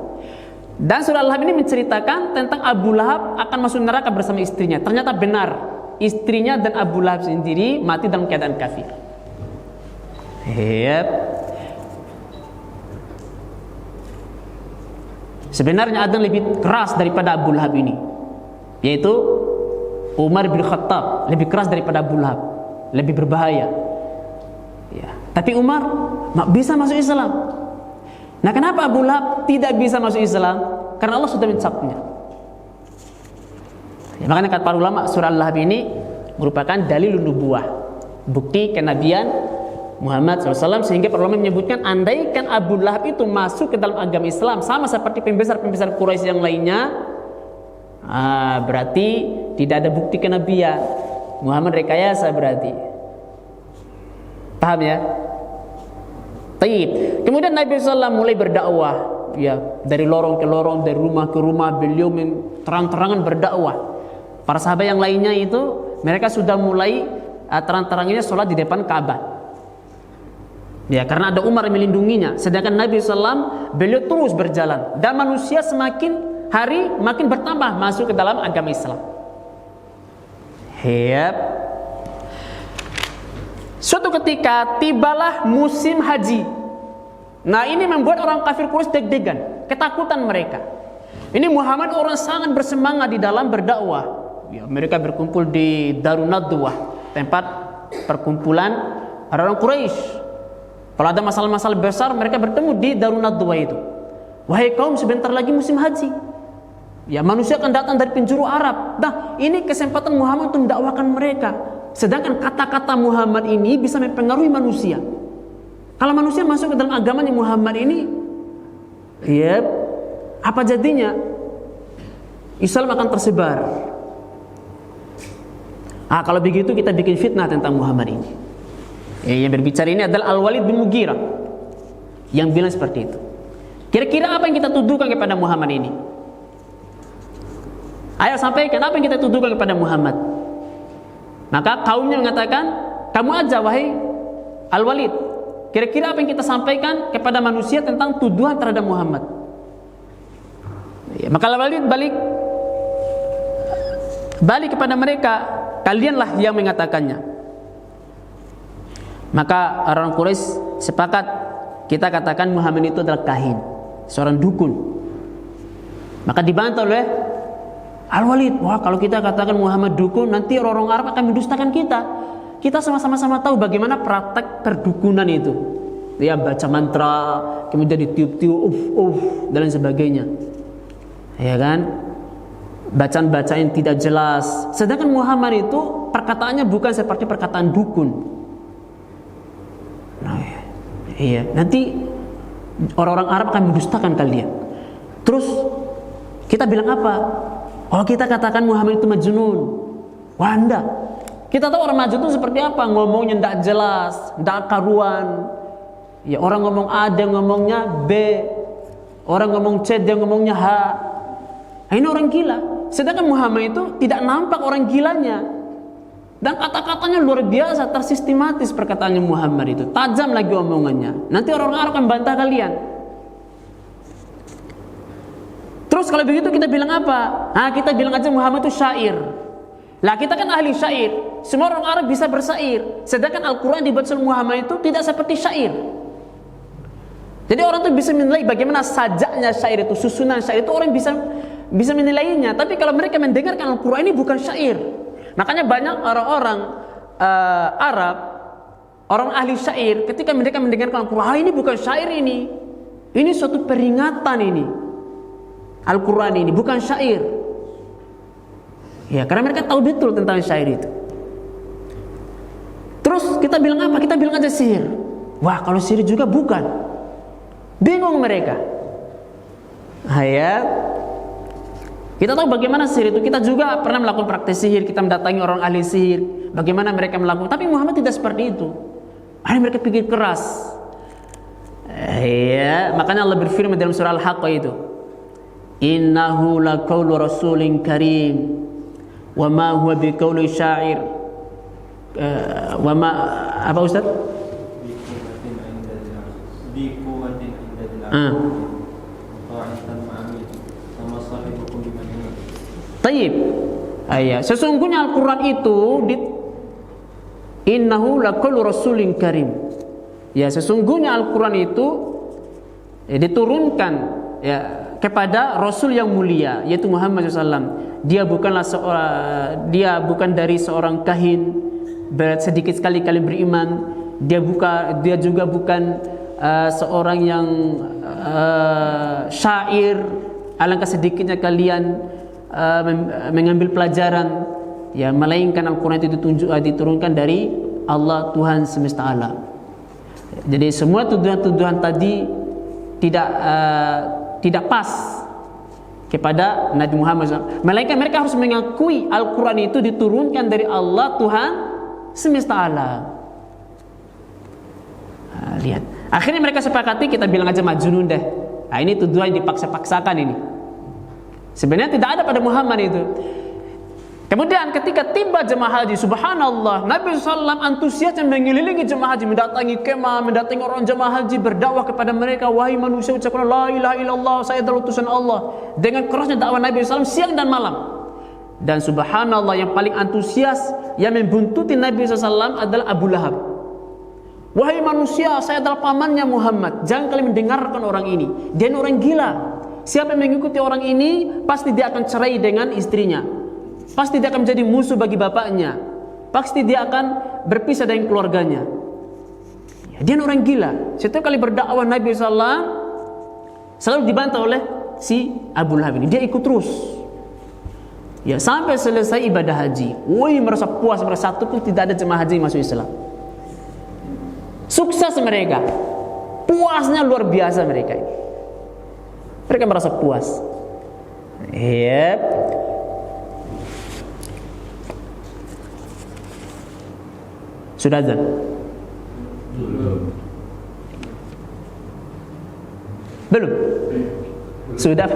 Dan surat Al-Lahab ini menceritakan tentang Abu Lahab akan masuk neraka bersama istrinya. Ternyata benar, istrinya dan Abu Lahab sendiri mati dalam keadaan kafir. Yep. Sebenarnya ada yang lebih keras daripada Abu Lahab ini, yaitu Umar bin Khattab, lebih keras daripada Abu Lahab, lebih berbahaya. Ya. Tapi Umar bisa masuk Islam. Nah, kenapa Abu Lahab tidak bisa masuk Islam? Karena Allah sudah mencapnya. Ya, makanya kata para ulama, surah Al-Lahab ini merupakan dalil nubuwah, bukti kenabian Muhammad SAW, sehingga para ulama menyebutkan andaikan Abu Lahab itu masuk ke dalam agama Islam sama seperti pembesar-pembesar Quraisy yang lainnya, berarti tidak ada bukti kenabian. Muhammad rekayasa berarti. Paham ya? Taib. Kemudian Nabi SAW mulai berdakwah, ya, dari lorong ke lorong, dari rumah ke rumah, beliau terang-terangan berdakwah. Para sahabat yang lainnya itu mereka sudah mulai terang-terangannya sholat di depan Ka'bah. Ya, karena ada Umar yang melindunginya. Sedangkan Nabi SAW beliau terus berjalan dan manusia semakin hari makin bertambah masuk ke dalam agama Islam. Yep. Suatu ketika tibalah musim haji. Nah, ini membuat orang kafir Quraisy deg-degan, ketakutan mereka. Ini Muhammad orang sangat bersemangat di dalam berdakwah. Ya, mereka berkumpul di Darun Nadwah, tempat perkumpulan orang-orang Quraisy. Kalau ada masalah-masalah besar, mereka bertemu di Darun Nadwah itu. Wahai kaum, sebentar lagi musim haji. Ya, manusia akan datang dari penjuru Arab. Nah, ini kesempatan Muhammad untuk mendakwahkan mereka. Sedangkan kata-kata Muhammad ini bisa mempengaruhi manusia. Kalau manusia masuk ke dalam agamanya Muhammad ini, ya, apa jadinya? Islam akan tersebar. Kalau begitu kita bikin fitnah tentang Muhammad ini. Yang berbicara ini adalah Al-Walid bin Mughirah yang bilang seperti itu. Kira-kira apa yang kita tuduhkan kepada Muhammad ini? Ayo sampaikan apa yang kita tuduhkan kepada Muhammad. Maka kaumnya mengatakan, kamu aja wahai Al-Walid, kira-kira apa yang kita sampaikan kepada manusia tentang tuduhan terhadap Muhammad. Ya, maka Al-Walid balik kepada mereka, kalianlah yang mengatakannya. Maka orang Quraisy sepakat, kita katakan Muhammad itu adalah kahin, seorang dukun. Maka dibantah oleh Al-Walid, wah, kalau kita katakan Muhammad dukun, nanti orang-orang Arab akan mendustakan kita. Kita sama-sama tahu bagaimana praktek perdukunan itu. Ya, baca mantra, kemudian ditiup-tiup, dan lain sebagainya. Ya kan? Bacaan-bacaan yang tidak jelas. Sedangkan Muhammad itu perkataannya bukan seperti perkataan dukun. Nah, iya, nanti orang-orang Arab akan mendustakan kalian. Terus kita bilang apa? Oh, kita katakan Muhammad itu majnun. Wah, enggak. Kita tahu orang majnun itu seperti apa, ngomongnya enggak jelas, enggak karuan. Ya, orang ngomong A, dia ngomongnya B. Orang ngomong C, dia ngomongnya H. Nah, ini orang gila. Sedangkan Muhammad itu tidak nampak orang gilanya. Dan kata-katanya luar biasa, tersistematis perkataannya Muhammad itu. Tajam lagi omongannya. Nanti orang Arab akan bantah kalian. Terus kalau begitu kita bilang apa? Nah, kita bilang aja Muhammad itu syair. Lah, kita kan ahli syair. Semua orang Arab bisa bersair. Sedangkan Al-Quran dibuat oleh Muhammad itu tidak seperti syair. Jadi orang itu bisa menilai bagaimana sajaknya syair itu, susunan syair itu orang bisa menilainya. Tapi kalau mereka mendengarkan Al-Quran, ini bukan syair. Makanya banyak orang-orang Arab, orang ahli syair, ketika mereka mendengarkan Al-Quran, ini bukan syair ini. Ini suatu peringatan ini. Al-Quran ini bukan syair. Ya, karena mereka tahu betul tentang syair itu. Terus kita bilang apa? Kita bilang aja sihir. Wah, kalau sihir juga bukan. Bingung mereka. Hayat. Kita tahu bagaimana sihir itu. Kita juga pernah melakukan praktek sihir. Kita mendatangi orang ahli sihir. Bagaimana mereka melakukan. Tapi Muhammad tidak seperti itu. Akhirnya mereka pikir keras. Ya, makanya Allah berfirman dalam surah Al-Haqqah itu. Innahu laqaulu rasulin karim. Wa ma huwa biqauli syair. Wa ma apa Ustaz? Tayyib. Sesungguhnya Al-Quran itu innahu laqaulu rasulin karim. Ya, sesungguhnya Al-Quran itu diturunkan ya kepada Rasul yang mulia, yaitu Muhammad SAW. Dia bukan dari seorang kahin, sedikit sekali kalian beriman. Dia juga bukan seorang yang syair. Alangkah sedikitnya kalian mengambil pelajaran. Ya, melainkan Al-Quran itu diturunkan dari Allah Tuhan semesta alam. Jadi semua tuduhan-tuduhan tadi tidak pas kepada Nabi Muhammad SAW. Melainkan mereka harus mengakui Al-Quran itu diturunkan dari Allah Tuhan semesta alam. Nah, lihat. Akhirnya mereka sepakati, kita bilang aja majnun deh. Nah, ini tuduhan yang dipaksa-paksakan ini. Sebenarnya tidak ada pada Muhammad itu. Kemudian ketika tiba jemaah haji, subhanallah, Nabi SAW antusiasnya mengelilingi jemaah haji, mendatangi kemah, mendatangi orang jemaah haji, berdakwah kepada mereka, wahai manusia, ucapkan la ilaha illallah, saya adalah utusan Allah. Dengan kerasnya dakwah Nabi SAW siang dan malam. Dan subhanallah, yang paling antusias, yang membuntuti Nabi SAW adalah Abu Lahab. Wahai manusia, saya adalah pamannya Muhammad, jangan kalian mendengarkan orang ini, dia orang gila. Siapa yang mengikuti orang ini, pasti dia akan cerai dengan istrinya. Pasti dia akan menjadi musuh bagi bapaknya. Pasti dia akan berpisah dengan keluarganya. Ya, dia orang gila. Setiap kali berdakwah Nabi SAW selalu dibantah oleh si Abu Lahab ini. Dia ikut terus. Ya, sampai selesai ibadah haji. Woi, merasa puas, merasa satu pun tidak ada jemaah haji yang masuk Islam. Sukses mereka. Puasnya luar biasa mereka ini. Mereka merasa puas. Yep. Sudah azan? Belum? Sudah?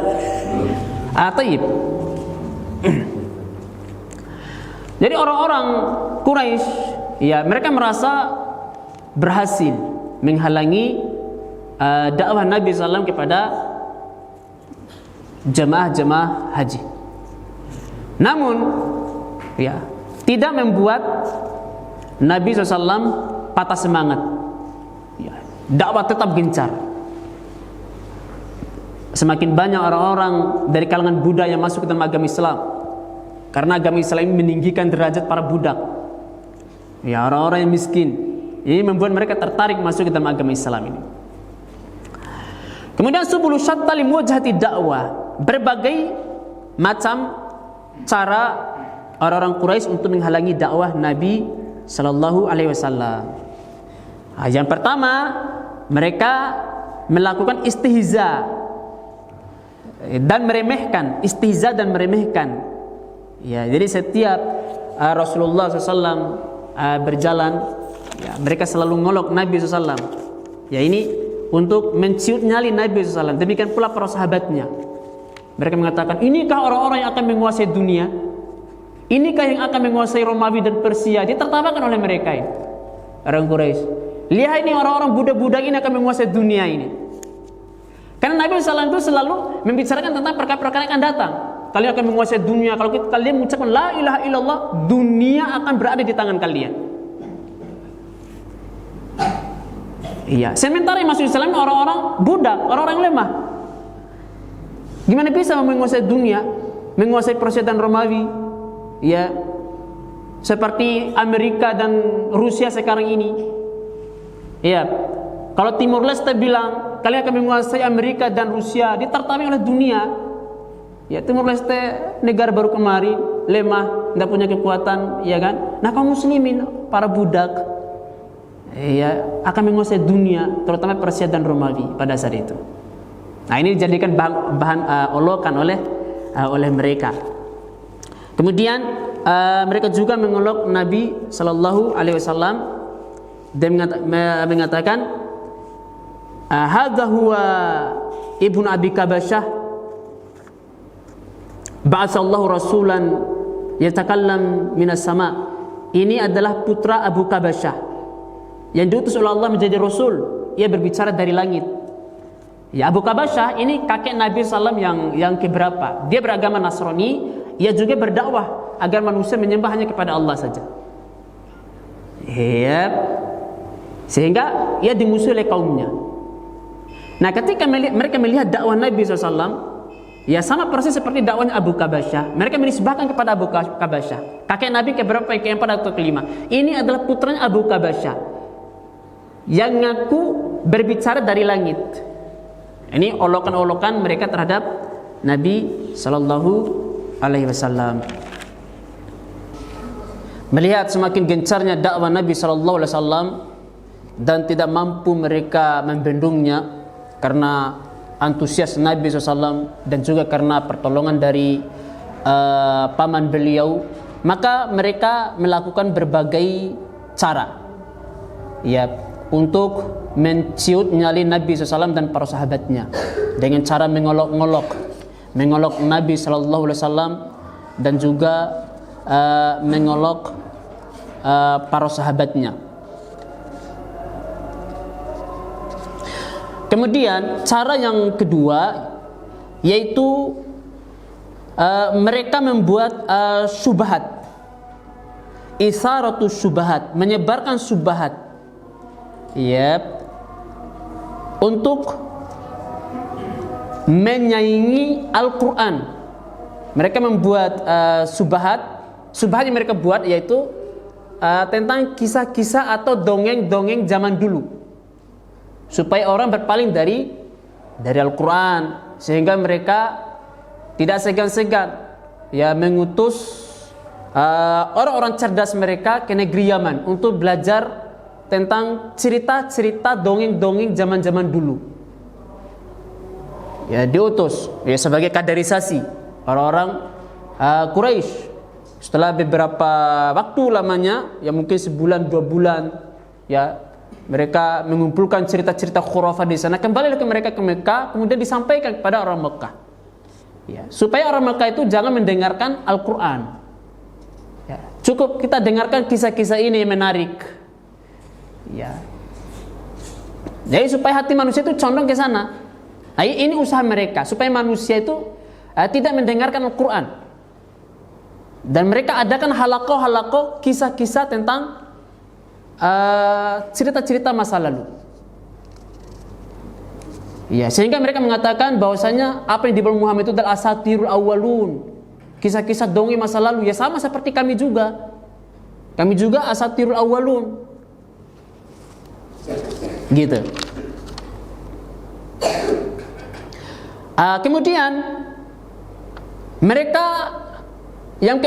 Taib. Jadi orang-orang Quraisy, ya, mereka merasa berhasil menghalangi dakwah Nabi SAW kepada jemaah-jemaah haji. Namun, ya, tidak membuat Nabi SAW patah semangat. Ya, dakwah tetap gencar. Semakin banyak orang-orang dari kalangan budak yang masuk ke dalam agama Islam, karena agama Islam ini meninggikan derajat para budak. Ya, orang-orang yang miskin. Ini membuat mereka tertarik masuk ke dalam agama Islam ini. Kemudian subulu syatta li muwajahati dakwah, berbagai macam cara orang-orang Quraisy untuk menghalangi dakwah Nabi Sallallahu Alaihi Wasallam. Yang pertama, mereka melakukan istihza dan meremehkan. Istihza dan meremehkan. Ya, jadi setiap Rasulullah SAW berjalan, ya, mereka selalu ngolok Nabi SAW. Ya, ini untuk menciut nyali Nabi SAW. Demikian pula para sahabatnya. Mereka mengatakan, inikah orang-orang yang akan menguasai dunia? Inikah yang akan menguasai Romawi dan Persia? Ditertawakan oleh mereka ini, orang Quraisy. Lihat ini orang-orang budak-budak ini akan menguasai dunia ini. Karena Nabi SAW itu selalu membicarakan tentang perkara-perkara yang akan datang. Kalian akan menguasai dunia. Kalau kalian mengucapkan la ilaha illallah, dunia akan berada di tangan kalian. Iya. Sementara yang masuk Islam orang-orang budak, orang-orang lemah. Gimana bisa menguasai dunia, menguasai Persia dan Romawi? Ya, seperti Amerika dan Rusia sekarang ini. Ya, kalau Timur Leste bilang kalian akan menguasai Amerika dan Rusia, ditertawai oleh dunia. Ya, Timur Leste negara baru kemarin, lemah, tidak punya kekuatan, ya kan? Nah, kaum muslimin, para budak, ya, akan menguasai dunia, terutama Persia dan Romawi pada saat itu. Nah, ini dijadikan bahan olokan oleh mereka. Kemudian mereka juga mengolok Nabi Sallallahu Alaihi Wasallam dan mengatakan, hadza huwa ibnu Abi Kabasyah, ba'atsallahu rasulan yatakallam minas sama. Ini adalah putra Abu Kabasyah yang diutus oleh Allah menjadi rasul. Ia berbicara dari langit. Ya, Abu Kabasyah ini kakek Nabi SAW yang keberapa? Dia beragama Nasrani. Ia juga berdakwah agar manusia menyembah hanya kepada Allah saja. Ya, sehingga ia dimusuhi oleh kaumnya. Nah, ketika mereka melihat dakwah Nabi SAW, ya sama persis seperti dakwahnya Abu Kabasyah. Mereka menisbahkan kepada Abu Kabasyah. Kakek Nabi keberapa? Keempat atau kelima. Ini adalah putranya Abu Kabasyah yang ngaku berbicara dari langit. Ini olokan-olokan mereka terhadap Nabi Sallallahu Alaihi Wasallam. Melihat semakin gencarnya dakwah Nabi Sallallahu Alaihi Wasallam dan tidak mampu mereka membendungnya karena antusias Nabi SAW dan juga karena pertolongan dari paman beliau, maka mereka melakukan berbagai cara, ya, untuk menciut nyali Nabi SAW dan para sahabatnya dengan cara mengolok Nabi SAW dan juga mengolok para sahabatnya. Kemudian cara yang kedua yaitu mereka membuat syubhat, isaratus syubhat, menyebarkan syubhat, ya, untuk menyaingi Al-Quran. Mereka membuat syubhat yang mereka buat yaitu tentang kisah-kisah atau dongeng-dongeng zaman dulu, supaya orang berpaling dari Al-Quran, sehingga mereka tidak segan-segan, ya, mengutus orang-orang cerdas mereka ke negeri Yaman untuk belajar tentang cerita-cerita dongeng-dongeng zaman-zaman dulu. Ya, diutus ya sebagai kaderisasi orang-orang Quraisy. Setelah beberapa waktu lamanya, ya mungkin sebulan 2 bulan, ya, mereka mengumpulkan cerita-cerita khurafat di sana, kembali lagi mereka ke Mekah, kemudian disampaikan kepada orang Mekah, ya, supaya orang Mekah itu jangan mendengarkan Al-Quran, ya, cukup kita dengarkan kisah-kisah ini yang menarik, ya. Jadi supaya hati manusia itu condong ke sana. Nah, ini usaha mereka supaya manusia itu tidak mendengarkan Al-Quran, dan mereka adakan halaqah kisah-kisah tentang cerita-cerita masa lalu. Ya, sehingga mereka mengatakan bahwasanya apa yang dibawa Muhammad itu adalah asatirul awwalun, kisah-kisah dongeng masa lalu. Ya, sama seperti kami juga. Kami juga asatirul awwalun. Gitu. Kemudian mereka yang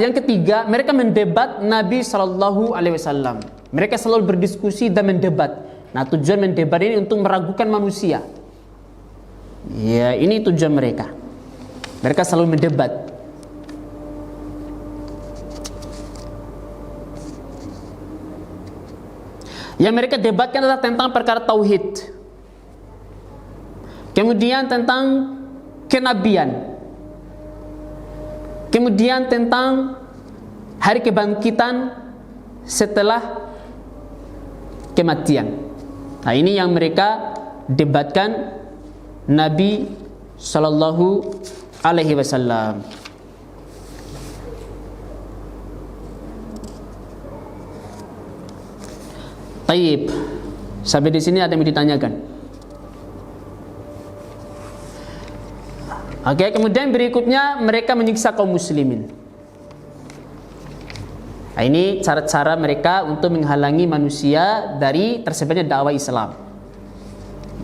ketiga, mereka mendebat Nabi Sallallahu Alaihi Wasallam. Mereka selalu berdiskusi dan mendebat. Nah, tujuan mendebat ini untuk meragukan manusia. Ya, ini tujuan mereka. Mereka selalu mendebat. Yang mereka debatkan adalah tentang perkara tauhid. Kemudian tentang kenabian. Kemudian tentang hari kebangkitan setelah kematian. Nah, ini yang mereka debatkan Nabi sallallahu alaihi wasallam. Taib. Sampai di sini ada yang ditanyakan? Oke, kemudian berikutnya mereka menyiksa kaum muslimin. Nah, ini cara-cara mereka untuk menghalangi manusia dari tersebarnya dakwah Islam.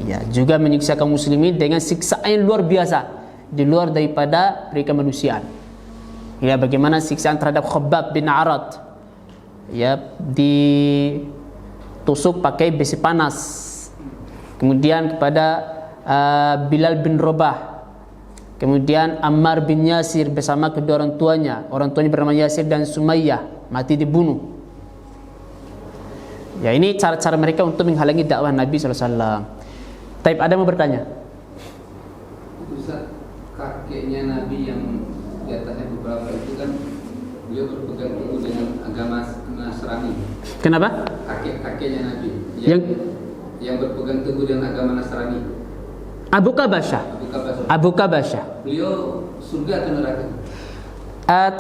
Ya, juga menyiksa kaum muslimin dengan siksaan yang luar biasa, di luar daripada mereka manusiaan. Ya, bagaimana siksaan terhadap Khabbab bin Arad. Ya, ditusuk pakai besi panas. Kemudian kepada Bilal bin Rabah. Kemudian Ammar bin Yasir bersama kedua orang tuanya bernama Yasir dan Sumayyah, mati dibunuh. Ya, ini cara-cara mereka untuk menghalangi dakwah Nabi SAW. Taib, ada mau bertanya? Ustaz, kakeknya Nabi yang di atasnya beberapa itu kan beliau berpegang teguh dengan agama Nasrani. Kenapa? Kakeknya Nabi yang berpegang teguh dengan agama Nasrani. Abu Kabasha. Beliau surga atau neraka?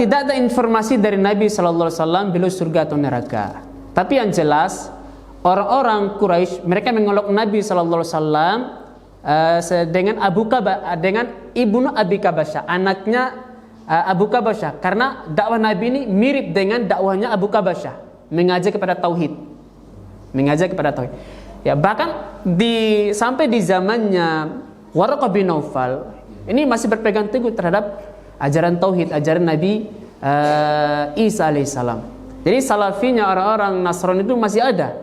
Tidak ada informasi dari Nabi SAW beliau surga atau neraka. Tapi yang jelas orang-orang Quraisy mereka mengelok Nabi SAW dengan dengan ibnu Abi Kabasha, anaknya Abu Kabasha, karena dakwah Nabi ini mirip dengan dakwahnya Abu Kabasha, mengajak kepada tauhid. Ya, bahkan sampai di zamannya Waraqah bin Naufal ini masih berpegang teguh terhadap ajaran tauhid, ajaran Nabi Isa alaihissalam. Jadi salafinya orang-orang Nasrani itu masih ada,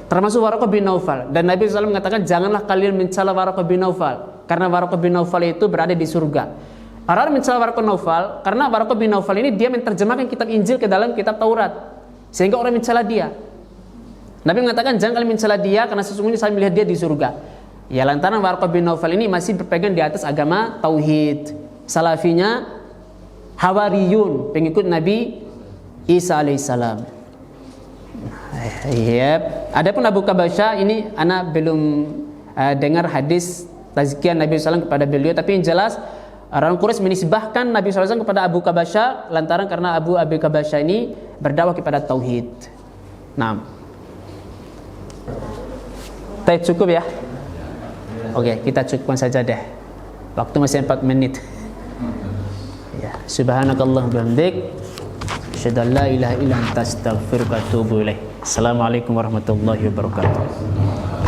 termasuk Waraqah bin Naufal. Dan Nabi SAW mengatakan, janganlah kalian mencela Waraqah bin Naufal, karena Waraqah bin Naufal itu berada di surga. Orang mencela Waraqah bin Naufal karena Waraqah bin Naufal ini dia menerjemahkan kitab Injil ke dalam kitab Taurat, sehingga orang mencela dia. Nabi mengatakan, jangan kalian mencela dia karena sesungguhnya saya melihat dia di surga. Ya, lantaran Waraqah bin Naufal ini masih berpegang di atas agama tauhid. Salafinya Hawariyun, pengikut Nabi Isa alaihissalam. Yep. Adapun Abu Kabasha ini anak belum dengar hadis tazkiyah Nabi SAW kepada beliau, tapi yang jelas orang Quraisy menisbahkan Nabi SAW kepada Abu Kabasha lantaran karena Abu Kabasha ini berdakwah kepada tauhid. Nah, cukup ya. Oke, kita cukupkan saja deh. Waktu masih 4 menit. Ya, subhanakallahumma bihamdik, asyhadu an la ilaha illa anta astaghfiruka wa atubu ilaik. Assalamualaikum warahmatullahi wabarakatuh.